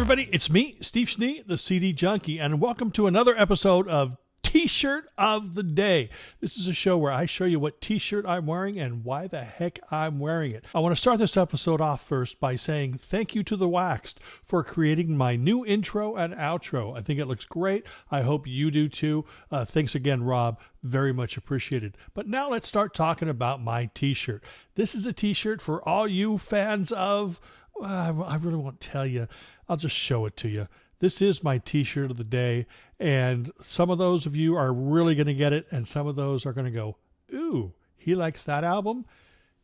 everybody, it's me, Steve Schnee, the CD Junkie, and welcome to another episode of T-Shirt of the Day. This is a show where I show you what T-shirt I'm wearing and why the heck I'm wearing it. I want to start this episode off first by saying thank you to The Waxed for creating my new intro and outro. I think it looks great. I hope you do too. Thanks again, Rob. Very much appreciated. But now let's start talking about my T-shirt. This is a T-shirt for all you fans of... I really won't tell you. I'll just show it to you. This is my T-shirt of the day, and some of those of you are really going to get it, and some of those are going to go, ooh, he likes that album?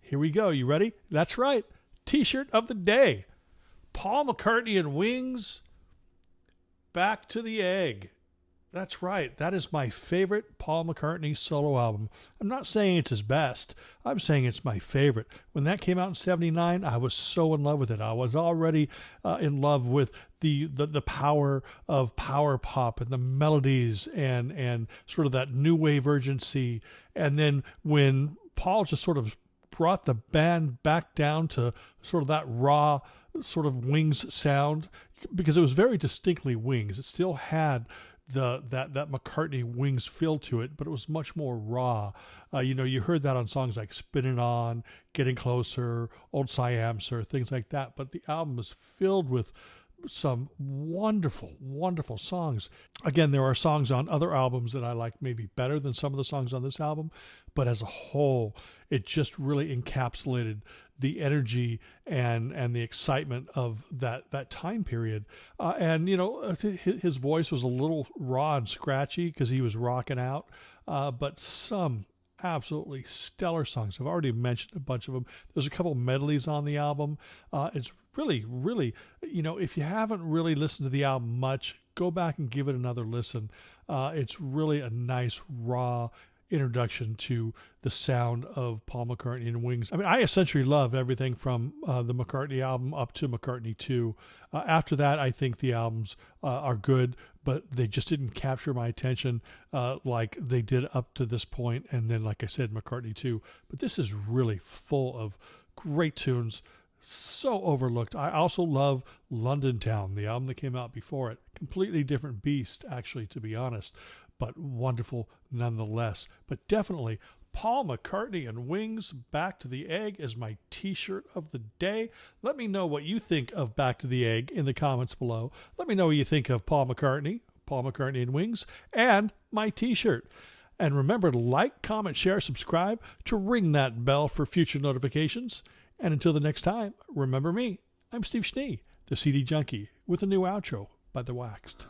Here we go. You ready? That's right. T-shirt of the day. Paul McCartney and Wings, Back to the Egg. That's right. That is my favorite Paul McCartney solo album. I'm not saying it's his best. I'm saying it's my favorite. When that came out in 79, I was so in love with it. I was already in love with the power of power pop and the melodies and sort of that new wave urgency. And then when Paul just sort of brought the band back down to sort of that raw sort of Wings sound, because it was very distinctly Wings. It still had that McCartney Wings feel to it, but it was much more raw. You heard that on songs like Spinning On, Getting Closer, Old Siamser, things like that. But the album is filled with some wonderful, wonderful songs. Again, there are songs on other albums that I like maybe better than some of the songs on this album, but as a whole, it just really encapsulated the energy and the excitement of that time period. His voice was a little raw and scratchy because he was rocking out, but some absolutely stellar songs. I've already mentioned a bunch of them. There's a couple medleys on the album. It's really, really, if you haven't really listened to the album much, go back and give it another listen. It's really a nice, raw introduction to the sound of Paul McCartney and Wings. I mean, I essentially love everything from the McCartney album up to McCartney 2. After that, I think the albums are good, but they just didn't capture my attention like they did up to this point. And then, like I said, McCartney 2. But this is really full of great tunes, so overlooked. I also love London Town, the album that came out before it. Completely different beast, actually, to be honest, but wonderful nonetheless. But definitely, Paul McCartney and Wings, Back to the Egg is my T-shirt of the day. Let me know what you think of Back to the Egg in the comments below. Let me know what you think of Paul McCartney and Wings, and my T-shirt. And remember to like, comment, share, subscribe, to ring that bell for future notifications. And until the next time, remember me. I'm Steve Schnee, the CD Junkie, with a new outro by The Waxed.